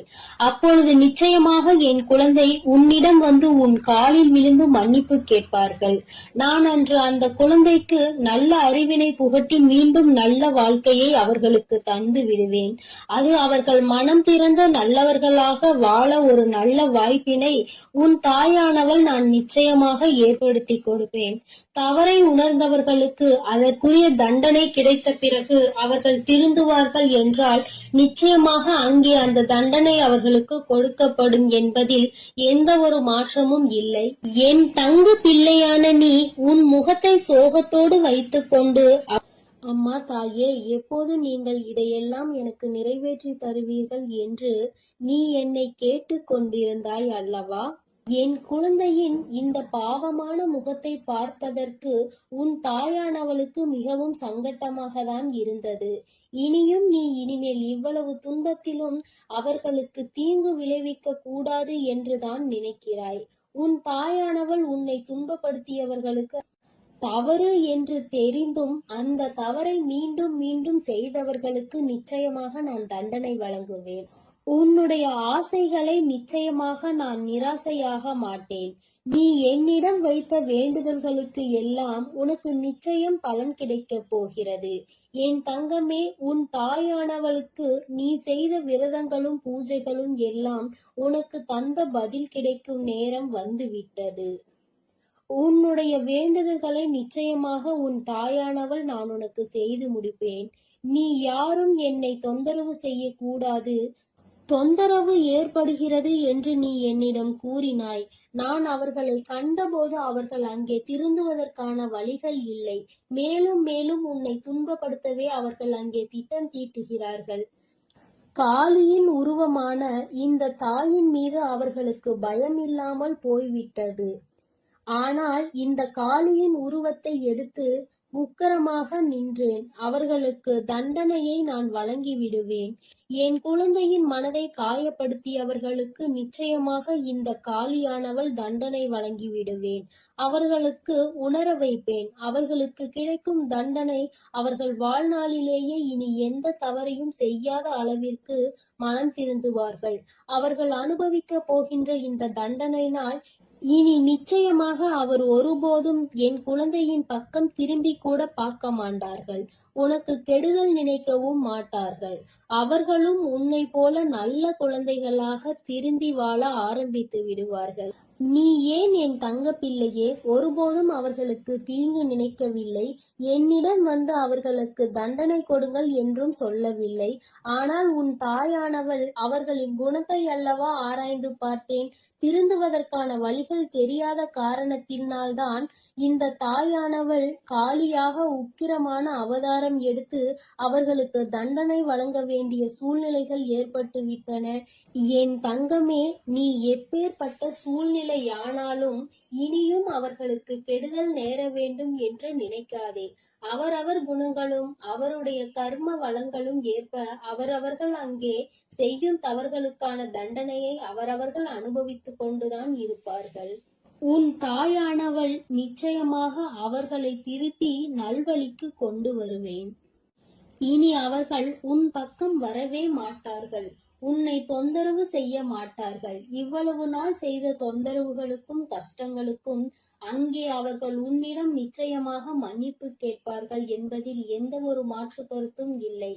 அப்பொழுது நிச்சயமாக என் குழந்தை உன்னிடம் வந்து உன் காலில் விழுந்து மன்னிப்பு கேட்பார்கள். நான் அன்று அந்த குழந்தைக்கு நல்ல அறிவினை புகட்டி மீண்டும் நல்ல வாழ்க்கையை அவர்களுக்கு தந்து விடுவேன். அது அவர்கள் மனம் திறந்த நல்லவர்களாக வாழ ஒரு நல்ல வாய்ப்பினை உன் தாயானவள் நான் நிச்சயமாக ஏற்படுத்தி கொடுப்பேன். தவறை உணர்ந்தவர்களுக்கு அதற்குரிய தண்டனை கிடைத்த பிறகு அவர்கள் திருந்துவார்கள் என்றால் நிச்சயமாக அங்கே அந்த தண்டனை அவர்களுக்கு கொடுக்கப்படும் என்பதில் எந்த ஒரு மாற்றமும் இல்லை. என் தங்கு பிள்ளையான நீ உன் முகத்தை சோகத்தோடு வைத்துக் கொண்டு, அம்மா தாயே, எப்போது நீங்கள் இதையெல்லாம் எனக்கு நிறைவேற்றி தருவீர்கள் என்று நீ என்னை கேட்டுக் கொண்டிருந்தாய் அல்லவா? என் குழந்தையின் இந்த பாவமான முகத்தை பார்ப்பதற்கு உன் தாயானவளுக்கு மிகவும் சங்கட்டமாக தான் இருந்தது. இனியும் நீ இனிமேல் இவ்வளவு துன்பத்திலும் அவர்களுக்கு தீங்கு விளைவிக்க கூடாது என்றுதான் நினைக்கிறாய். உன் தாயானவள் உன்னை துன்பப்படுத்தியவர்களுக்கு தவறு என்று தெரிந்தும் அந்த தவறை மீண்டும் மீண்டும் செய்தவர்களுக்கு நிச்சயமாக நான் தண்டனை வழங்குவேன். உன்னுடைய ஆசைகளை நிச்சயமாக நான் நிராசையாக மாட்டேன். நீ என்னிடம் வைத்த வேண்டுதல்களுக்கு எல்லாம் உனக்கு நிச்சயம் பலன் கிடைக்கப் போகிறது. என் தங்கமே, உன் தாயானவளுக்கு நீ செய்த விரதங்களும் பூஜைகளும் எல்லாம் உனக்கு தந்த பதில் கிடைக்கும் நேரம் வந்துவிட்டது. உன்னுடைய வேண்டுதல்களை நிச்சயமாக உன் தாயானவள் நான் உனக்கு செய்து முடிப்பேன். நீ யாரும் என்னை தொந்தரவு செய்யக்கூடாது, தொந்தரவு ஏற்படுகிறது என்று நீ என்னிடம் கூறினாய். நான் அவர்களை கண்டபோது அவர்கள் அங்கே திருந்துவதற்கான வழிகள் இல்லை. மேலும் மேலும் உன்னை துன்பப்படுத்தவே அவர்கள் அங்கே திட்டம் தீட்டுகிறார்கள். காளியின் உருவமான இந்த தாயின் மீது அவர்களுக்கு பயம் இல்லாமல் போய்விட்டது. ஆனால் இந்த காளியின் உருவத்தை எடுத்து உக்கிரமாக நின்றேன். அவர்களுக்கு தண்டனையை நான் வழங்கிவிடுவேன். என் குழந்தையின் மனதை காயப்படுத்தியவர்களுக்கு நிச்சயமாக இந்த காளியானவள் தண்டனை வழங்கிவிடுவேன். அவர்களுக்கு உணர வைப்பேன். அவர்களுக்கு கிடைக்கும் தண்டனை அவர்கள் வாழ்நாளிலேயே இனி எந்த தவறையும் செய்யாத அளவிற்கு மனம் திருந்துவார்கள். அவர்கள் அனுபவிக்கப் போகின்ற இந்த தண்டனையினால் இனி நிச்சயமாக அவர் ஒருபோதும் என் குழந்தையின் பக்கம் திரும்பி கூட பார்க்க மாட்டார்கள். உனக்கு கெடுதல் நினைக்கவும் மாட்டார்கள். அவர்களும் உன்னை போல நல்ல குழந்தைகளாக திருந்தி வாழ ஆரம்பித்து விடுவார்கள். நீ ஏன் என் தங்க பிள்ளையே ஒருபோதும் அவர்களுக்கு தீங்கு நினைக்கவில்லை. என்னிடம் வந்து அவர்களுக்கு தண்டனை கொடுங்கள் என்றும் சொல்லவில்லை. ஆனால் உன் தாயானவள் அவர்களின் குணத்தை அல்லவா ஆராய்ந்து பார்த்தேன். திருந்துவதற்கான வழிகள் தெரியாத காரணத்தினால்தான் இந்த தாயானவள் காளியாக உக்கிரமான அவதாரம் எடுத்து அவர்களுக்கு தண்டனை வழங்க வேண்டிய சூழ்நிலைகள் ஏற்பட்டு விட்டன. என் தங்கமே, நீ எப்பேற்பட்ட சூழ்நிலையானாலும் இனியும் அவர்களுக்கு கெடுதல் நேர வேண்டும் என்று நினைக்காதே. அவரவர் குணங்களும் அவருடைய கர்ம வளங்களும் ஏற்ப அவரவர்கள் அங்கே செய்யும் தவறுகளுக்கான தண்டனையை அவரவர்கள் அனுபவித்துக் கொண்டுதான் இருப்பார்கள். உன் தாயானவள் நிச்சயமாக அவர்களை திருத்தி நல்வழிக்கு கொண்டு வருவேன். இனி அவர்கள் உன் பக்கம் வரவே மாட்டார்கள். உன்னை தொந்தரவு செய்ய மாட்டார்கள். இவ்வளவு நாள் செய்த தொந்தரவுகளுக்கும் கஷ்டங்களுக்கும் அங்கே அவர்கள் உன்னிடம் நிச்சயமாக மன்னிப்பு கேட்பார்கள் என்பதில் எந்த ஒரு மாற்று கருத்தும் இல்லை.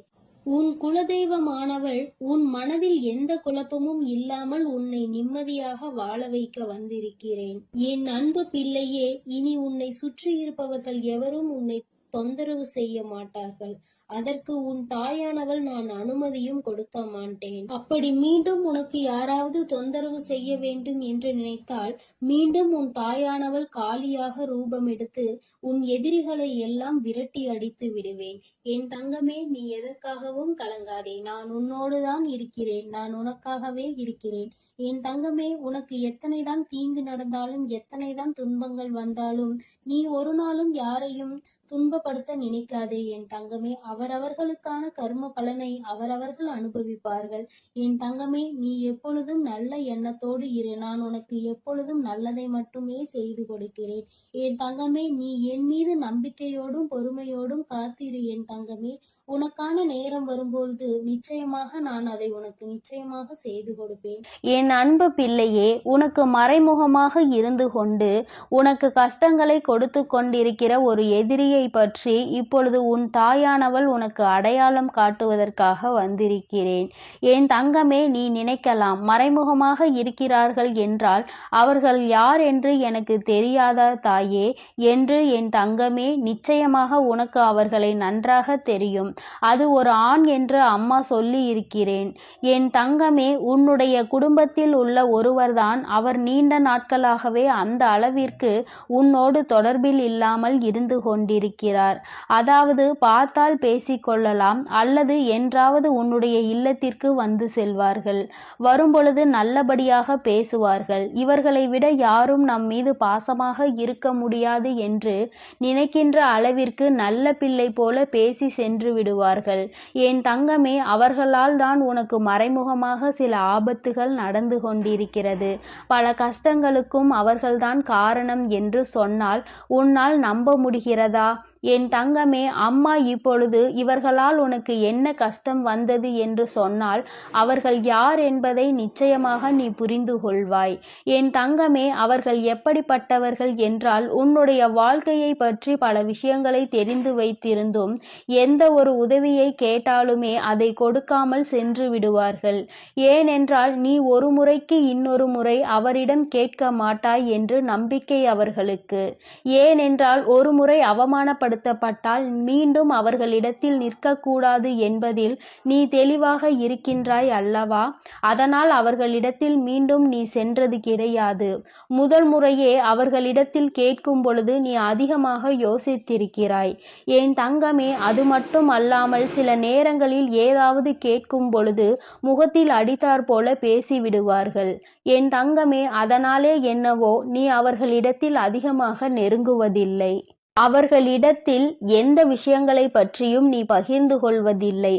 உன் குலதெய்வமானவள் உன் மனதில் எந்த குழப்பமும் இல்லாமல் உன்னை நிம்மதியாக வாழ வைக்க வந்திருக்கிறேன். என் அன்பு பிள்ளையே, இனி உன்னை சுற்றி இருப்பவர்கள் எவரும் உன்னை தொந்தரவு செய்ய மாட்டார்கள். அதற்கு உன் தாயானவள் நான் அனுமதியும் கொடுக்க மாட்டேன். அப்படி மீண்டும் உனக்கு யாராவது தொந்தரவு செய்ய வேண்டும் என்று நினைத்தால் மீண்டும் உன் தாயானவள் காளியாக ரூபம் எடுத்து உன் எதிரிகளை எல்லாம் விரட்டி அடித்து விடுவேன். என் தங்கமே, நீ எதற்காகவும் கலங்காதே. நான் உன்னோடுதான் இருக்கிறேன். நான் உனக்காகவே இருக்கிறேன். என் தங்கமே, உனக்கு எத்தனைதான் தீங்கு நடந்தாலும் எத்தனைதான் துன்பங்கள் வந்தாலும் நீ ஒரு நாளும் யாரையும் துன்பப்படுத்த நினைக்காதே என் தங்கமே. அவரவர்களுக்கான கர்ம பலனை அவரவர்கள் அனுபவிப்பார்கள். என் தங்கமே, நீ எப்பொழுதும் நல்ல எண்ணத்தோடு இரு. நான் உனக்கு எப்பொழுதும் நல்லதை மட்டுமே செய்து கொடுக்கிறேன். என் தங்கமே, நீ என் மீது நம்பிக்கையோடும் பொறுமையோடும் காத்திரு என் தங்கமே. உனக்கான நேரம் வரும்பொழுது நிச்சயமாக நான் அதை உனக்கு நிச்சயமாக செய்து கொடுப்பேன். என் அன்பு பிள்ளையே, உனக்கு மறைமுகமாக இருந்து கொண்டு உனக்கு கஷ்டங்களை கொடுத்து கொண்டிருக்கிற ஒரு எதிரியை பற்றி இப்பொழுது உன் தாயானவள் உனக்கு அடையாளம் காட்டுவதற்காக வந்திருக்கிறேன். என் தங்கமே, நீ நினைக்கலாம், மறைமுகமாக இருக்கிறார்கள் என்றால் அவர்கள் யார் என்று எனக்கு தெரியாதா தாயே என்று. என் தங்கமே, நிச்சயமாக உனக்கு அவர்களை நன்றாக தெரியும். அது ஒரு ஆண் என்று அம்மா சொல்லி இருக்கிறேன். என் தங்கமே, உன்னுடைய குடும்பத்தில் உள்ள ஒருவர்தான். அவர் நீண்ட நாட்களாகவே அந்த அளவிற்கு உன்னோடு தொடர்பில் இல்லாமல் இருந்து கொண்டிருக்கிறார். அதாவது பார்த்தால் பேசிக்கொள்ளலாம், அல்லது என்றாவது உன்னுடைய இல்லத்திற்கு வந்து செல்வார்கள். வரும்பொழுது நல்லபடியாக பேசுவார்கள். இவர்களை விட யாரும் நம் மீது பாசமாக இருக்க முடியாது என்று நினைக்கின்ற அளவிற்கு நல்ல பிள்ளை போல பேசி சென்று விடுவார்கள். என் தங்கமே, அவர்களால் தான் உனக்கு மறைமுகமாக சில ஆபத்துகள் நடந்து கொண்டிருக்கிறது. பல கஷ்டங்களுக்கும் அவர்கள்தான் காரணம் என்று சொன்னால் உன்னால் நம்ப முடிகிறதா? என் தங்கமே, அம்மா இப்பொழுது இவர்களால் உனக்கு என்ன கஷ்டம் வந்தது என்று சொன்னால் அவர்கள் யார் என்பதை நிச்சயமாக நீ புரிந்து கொள்வாய். என் தங்கமே, அவர்கள் எப்படிப்பட்டவர்கள் என்றால் உன்னுடைய வாழ்க்கையை பற்றி பல விஷயங்களை தெரிந்து வைத்திருந்தும் எந்த ஒரு உதவியை கேட்டாலுமே அதை கொடுக்காமல் சென்று விடுவார்கள். ஏனென்றால் நீ ஒரு முறைக்கு இன்னொரு முறை அவரிடம் கேட்க மாட்டாய் என்று நம்பிக்கை அவர்களுக்கு. ஏனென்றால் ஒரு முறை அவமானப்படுத்தப்பட்டால் மீண்டும் அவர்களிடத்தில் நிற்கக்கூடாது என்பதில் நீ தெளிவாக இருக்கின்றாய் அல்லவா? அதனால் அவர்களிடத்தில் மீண்டும் நீ சென்றது கிடையாது. முதல் முறையே அவர்களிடத்தில் கேட்கும் பொழுது நீ அதிகமாக யோசித்திருக்கிறாய். என் தங்கமே, அது மட்டும் அல்லாமல் சில நேரங்களில் ஏதாவது கேட்கும் பொழுது முகத்தில் அடித்தாற் போல பேசிவிடுவார்கள். என் தங்கமே, அதனாலே என்னவோ நீ அவர்களிடத்தில் அதிகமாக நெருங்குவதில்லை. அவர்களிடத்தில் எந்த விஷயங்களை பற்றியும் நீ பகிர்ந்து கொள்வதில்லை.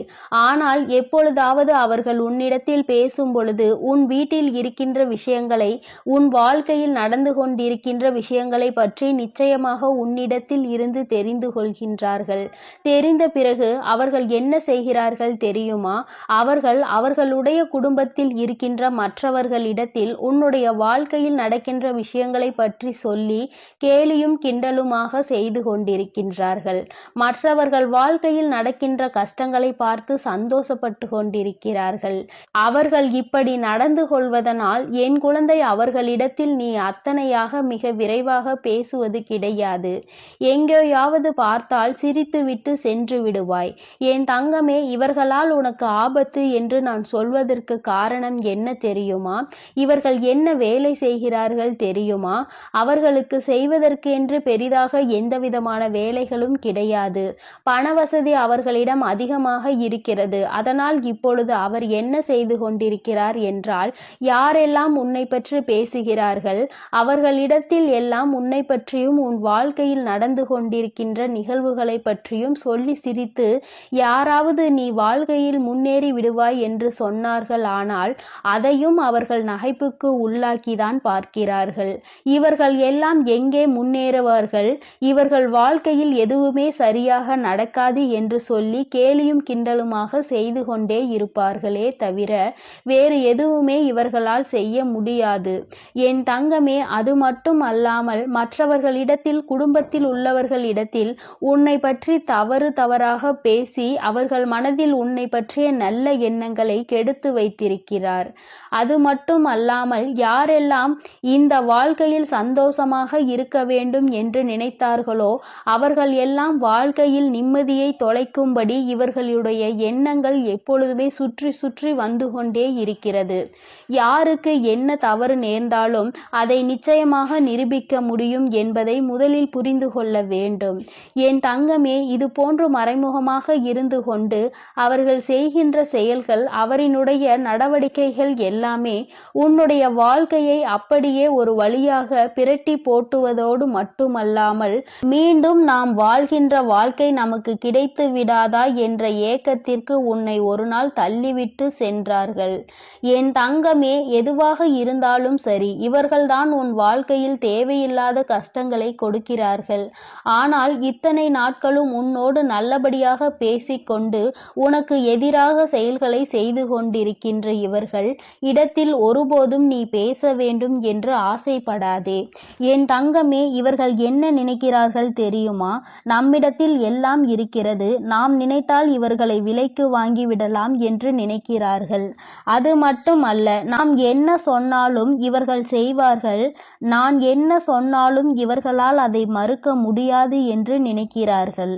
ஆனால் எப்பொழுதாவது அவர்கள் உன்னிடத்தில் பேசும் பொழுது உன் வீட்டில் இருக்கின்ற விஷயங்களை, உன் வாழ்க்கையில் நடந்து கொண்டிருக்கின்ற விஷயங்களை பற்றி நிச்சயமாக உன்னிடத்தில் இருந்து தெரிந்து கொள்கின்றார்கள். தெரிந்த பிறகு அவர்கள் என்ன செய்கிறார்கள் தெரியுமா? அவர்களுடைய குடும்பத்தில் இருக்கின்ற மற்றவர்களிடத்தில் உன்னுடைய வாழ்க்கையில் நடக்கின்ற விஷயங்களை பற்றி சொல்லி கேலியும் கிண்டலுமாக செய்து கொண்டிருக்கின்றார்கள். மற்றவர்கள் வாழ்க்கையில் நடக்கின்ற கஷ்டங்களை பார்த்து சந்தோஷப்பட்டு கொண்டிருக்கிறார்கள். அவர்கள் இப்படி நடந்து கொள்வதனால் என் குழந்தை, அவர்களிடத்தில் நீ அத்தனையாக மிக விரைவாக பேசுவது கிடையாது. எங்கேயாவது பார்த்தால் சிரித்துவிட்டு சென்று விடுவாய். என் தங்கமே, இவர்களால் உனக்கு ஆபத்து என்று நான் சொல்வதற்கு காரணம் என்ன தெரியுமா? இவர்கள் என்ன வேலை செய்கிறார்கள் தெரியுமா? அவர்களுக்கு செய்வதற்கு என்று பெரிதாக எந்தவிதமான வேலைகளும் கிடையாது. பண வசதி அவர்களிடம் அதிகமாக இருக்கிறது. அதனால் இப்பொழுது அவர் என்ன செய்து கொண்டிருக்கிறார் என்றால், யாரெல்லாம் உன்னை பற்றி பேசுகிறார்கள் அவர்களிடத்தில் எல்லாம் உன்னை பற்றியும் உன் வாழ்க்கையில் நடந்து கொண்டிருக்கின்ற நிகழ்வுகளை பற்றியும் சொல்லி சிரித்து, யாராவது நீ வாழ்க்கையில் முன்னேறி விடுவாய் என்று சொன்னார்கள், ஆனால் அதையும் அவர்கள் நகைப்புக்கு உள்ளாக்கிதான் பார்க்கிறார்கள். இவர்கள் எல்லாம் எங்கே முன்னேறுவார்கள்? இவர்கள் வாழ்க்கையில் எதுவுமே சரியாக நடக்காது என்று சொல்லி கேலியும் கிண்டலுமாக செய்து கொண்டே இருப்பார்களே தவிர வேறு எதுவுமே இவர்களால் செய்ய முடியாது. என் தங்கமே, அது மட்டும் அல்லாமல் மற்றவர்களிடத்தில், குடும்பத்தில் உள்ளவர்களிடத்தில் உன்னை பற்றி தவறாக பேசி அவர்கள் மனதில் உன்னை பற்றிய நல்ல எண்ணங்களை கெடுத்து வைத்திருக்கிறார். அது மட்டும் அல்லாமல் யாரெல்லாம் இந்த வாழ்க்கையில் சந்தோஷமாக இருக்க வேண்டும் என்று நினைத்தார்களோ அவர்கள் எல்லாம் வாழ்க்கையில் நிம்மதியை தொலைக்கும்படி இவர்களுடைய எண்ணங்கள் எப்பொழுதுமே சுற்றி சுற்றி வந்து கொண்டே இருக்கிறது. யாருக்கு என்ன தவறு நேர்ந்தாலும் அதை நிச்சயமாக நிரூபிக்க முடியும் என்பதை முதலில் புரிந்து கொள்ள வேண்டும். என் தங்கமே, இது போன்று மறைமுகமாக இருந்து கொண்டு அவர்கள் செய்கின்ற செயல்கள், அவரினுடைய நடவடிக்கைகள் எல்லாமே உன்னுடைய வாழ்க்கையை அப்படியே ஒரு வழியாக பிரட்டி போட்டுவதோடு மட்டுமல்லாமல் மீண்டும் நாம் வாழ்கின்ற வாழ்க்கை நமக்கு கிடைத்து விடாதா என்ற ஏக்கத்திற்கு உன்னை ஒரு நாள் தள்ளிவிட்டு சென்றார்கள். என் தங்கமே, எதுவாக இருந்தாலும் சரி, இவர்கள்தான் உன் வாழ்க்கையில் தேவையில்லாத கஷ்டங்களை கொடுக்கிறார்கள். ஆனால் இத்தனை நாட்களும் உன்னோடு நல்லபடியாக பேசிக்கொண்டு உனக்கு எதிராக செயல்களை செய்து கொண்டிருக்கின்ற இவர்கள் இடத்தில் ஒருபோதும் நீ பேச வேண்டும் என்று ஆசைப்படாதே. என் தங்கமே, இவர்கள் என்ன நினைக்கிறார்கள் தெரியுமா? நம்மிடத்தில் எல்லாம் இருக்கிறது, நாம் நினைத்தால் இவர்களை விலைக்கு வாங்கிவிடலாம் என்று நினைக்கிறார்கள். அது மட்டும் அல்ல, நாம் என்ன சொன்னாலும் இவர்கள் செய்வார்கள், நான் என்ன சொன்னாலும் இவர்களால் அதை மறுக்க முடியாது என்று நினைக்கிறார்கள்.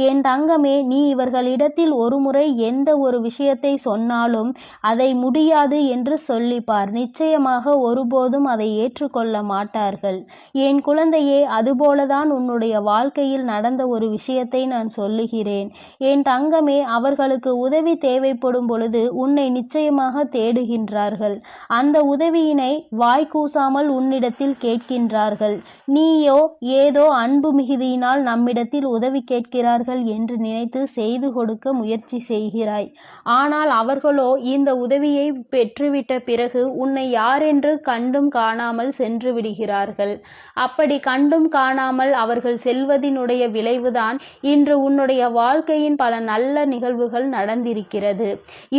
என் தங்கமே, நீ இவர்களிடத்தில் ஒருமுறை எந்த ஒரு விஷயத்தை சொன்னாலும் அதை முடியாது என்று சொல்லிப்பார். நிச்சயமாக ஒருபோதும் அதை ஏற்றுக்கொள்ள மாட்டார்கள். என் குழந்தையே, அதுபோலதான் உன்னுடைய வாழ்க்கையில் நடந்த ஒரு விஷயத்தை நான் சொல்லுகிறேன். என் தங்கமே, அவர்களுக்கு உதவி தேவைப்படும் பொழுது உன்னை நிச்சயமாக தேடுகின்றார்கள். அந்த உதவியினை வாய்க்கூசாமல் உன்னிடத்தில் கேட்கின்றார்கள். நீயோ ஏதோ அன்பு மிகுதியினால் நம்மிடத்தில் உதவி கேட்கிறார்கள் என்று நினைத்து செய்து கொடுக்க முயற்சி செய்கிறாய். ஆனால் அவர்களோ இந்த உதவியை பெற்றுவிட்ட பிறகு உன்னை யாரென்று கண்டும் காணாமல் சென்று விடுகிறார்கள். அப்படி கண்டும் காணாமல் அவர்கள் செல்வதினுடைய விளைவுதான் இன்று உன்னுடைய வாழ்க்கையின் பல நல்ல நிகழ்வுகள் நடந்திருக்கிறது.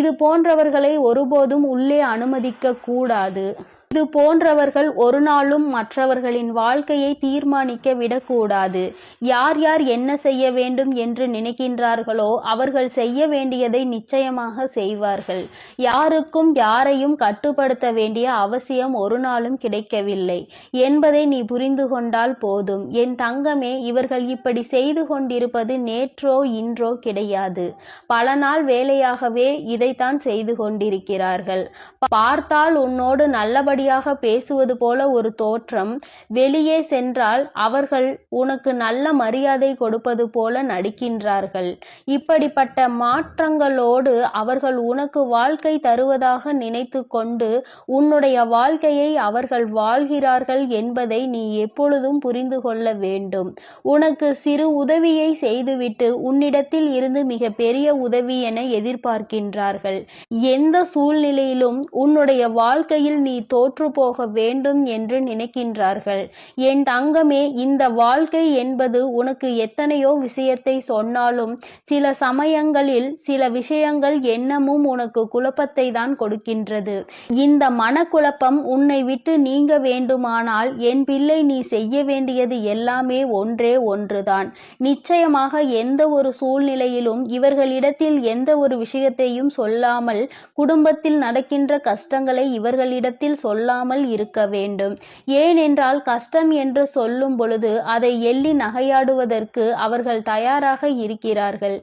இது போன்றவர்களை ஒருபோதும் உள்ளே அனுமதிக்க கூடாது. இது போன்றவர்கள் ஒரு நாளும் மற்றவர்களின் வாழ்க்கையை தீர்மானிக்க விடக்கூடாது. யார் யார் என்ன செய்ய வேண்டும் என்று நினைக்கின்றார்களோ அவர்கள் செய்ய வேண்டியதை நிச்சயமாக செய்வார்கள். யாருக்கும் யாரையும் கட்டுப்படுத்த வேண்டிய அவசியம் ஒரு நாளும் கிடைக்கவில்லை என்பதை நீ புரிந்து கொண்டால் போதும். என் தங்கமே, இவர்கள் இப்படி செய்து கொண்டிருப்பது நேற்றோ இன்றோ கிடையாது. பல நாள் வேலையாகவே இதைத்தான் செய்து கொண்டிருக்கிறார்கள். பார்த்தால் உன்னோடு நல்லபடி அடுத்தபடியாக பேசுவது போல ஒரு தோற்றம், வெளியே சென்றால் அவர்கள் உனக்கு நல்ல மரியாதை கொடுப்பது போல நடிக்கின்றார்கள். இப்படிப்பட்ட மாற்றங்களோடு அவர்கள் உனக்கு வாழ்க்கை தருவதாக நினைத்து கொண்டு உன்னுடைய வாழ்க்கையை அவர்கள் வாழ்கிறார்கள் என்பதை நீ எப்பொழுதும் புரிந்து கொள்ள வேண்டும். உனக்கு சிறு உதவியை செய்துவிட்டு உன்னிடத்தில் இருந்து மிக பெரிய உதவி என எதிர்பார்க்கின்றார்கள். எந்த சூழ்நிலையிலும் உன்னுடைய வாழ்க்கையில் நீ தோற்று போக வேண்டும் என்று நினைக்கின்றார்கள். என் தங்கமே, இந்த வாழ்க்கை என்பது உனக்கு எத்தனையோ விஷயத்தை சொன்னாலும் சில சமயங்களில் சில விஷயங்கள் எண்ணமும் உனக்கு குழப்பத்தை தான் கொடுக்கின்றது. இந்த மனக்குழப்பம் உன்னை விட்டு நீங்க வேண்டுமானால் என் பிள்ளை, நீ செய்ய வேண்டியது எல்லாமே ஒன்றே ஒன்றுதான். நிச்சயமாக எந்த ஒரு சூழ்நிலையிலும் இவர்களிடத்தில் எந்த ஒரு விஷயத்தையும் சொல்லாமல், குடும்பத்தில் நடக்கின்ற கஷ்டங்களை இவர்களிடத்தில் சொல்லாமல் இருக்க வேண்டும். ஏனென்றால் கஷ்டம் என்று சொல்லும் பொழுது அதை எள்ளி நகையாடுவதற்கு அவர்கள் தயாராக இருக்கிறார்கள்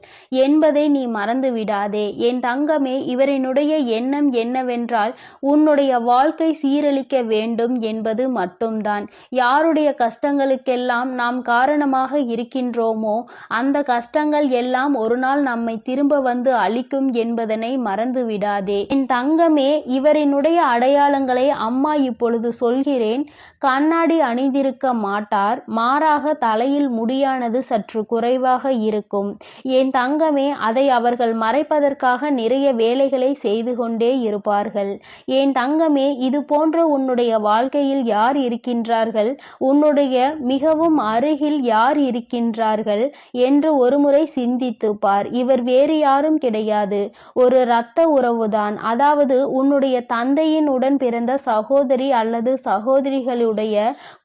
என்பதை நீ மறந்து விடாதே. என் தங்கமே, இவரினுடைய எண்ணம் என்னவென்றால் உன்னுடைய வாழ்க்கை சீரழிக்க வேண்டும் என்பது மட்டும்தான். யாருடைய கஷ்டங்களுக்கெல்லாம் நாம் காரணமாக இருக்கின்றோமோ அந்த கஷ்டங்கள் எல்லாம் ஒரு நாள் நம்மை திரும்ப வந்து அழிக்கும் என்பதனை மறந்து விடாதே. என் தங்கமே, இவரினுடைய அடையாளங்களை அம்மா இப்பொழுது சொல்கிறேன். கண்ணாடி அணிந்திருக்க மாட்டார், மாறாக தலையில் முடியானது சற்று குறைவாக இருக்கும். என் தங்கமே, அதை அவர்கள் மறைப்பதற்காக நிறைய வேலைகளை செய்து கொண்டே இருப்பார்கள். என் தங்கமே, இது போன்ற உன்னுடைய வாழ்க்கையில் யார் இருக்கின்றார்கள், உன்னுடைய மிகவும் அருகில் யார் இருக்கின்றார்கள் என்று ஒருமுறை சிந்தித்து பார். இவர் வேறு யாரும் கிடையாது, ஒரு இரத்த உறவுதான். அதாவது உன்னுடைய தந்தையின் உடன் பிறந்த சகோதரி அல்லது சகோதரிகளுடைய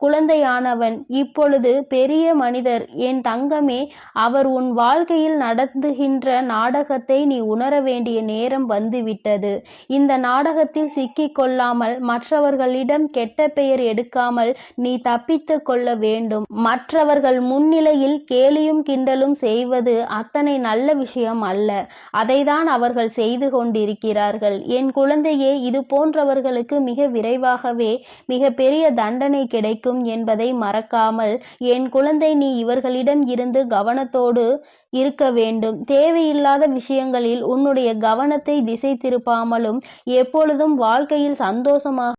குழந்தையானவன் இப்பொழுது பெரிய மனிதர். என் தங்கமே, அவர் உன் வாழ்க்கையில் நடந்துகின்ற நாடகத்தை நீ உணர வேண்டிய நேரம் வந்துவிட்டது. இந்த நாடகத்தில் சிக்கிக் கொள்ளாமல், மற்றவர்களிடம் கெட்ட பெயர் எடுக்காமல் நீ தப்பித்து கொள்ள வேண்டும். மற்றவர்கள் முன்னிலையில் கேலியும் கிண்டலும் செய்வது அத்தனை நல்ல விஷயம் அல்ல. அதைதான் அவர்கள் செய்து கொண்டிருக்கிறார்கள். என் குழந்தையே, இது போன்றவர்களுக்கு மிக விரைவாகவே மிக பெரிய தண்டனை கிடைக்கும் என்பதை மறக்காமல் என் குழந்தை, நீ இவர்களிடம் இருந்து கவனத்தோடு இருக்க வேண்டும். தேவையில்லாத விஷயங்களில் உன்னுடைய கவனத்தை திசை திருப்பாமலும் எப்பொழுதும் வாழ்க்கையில் சந்தோஷமாக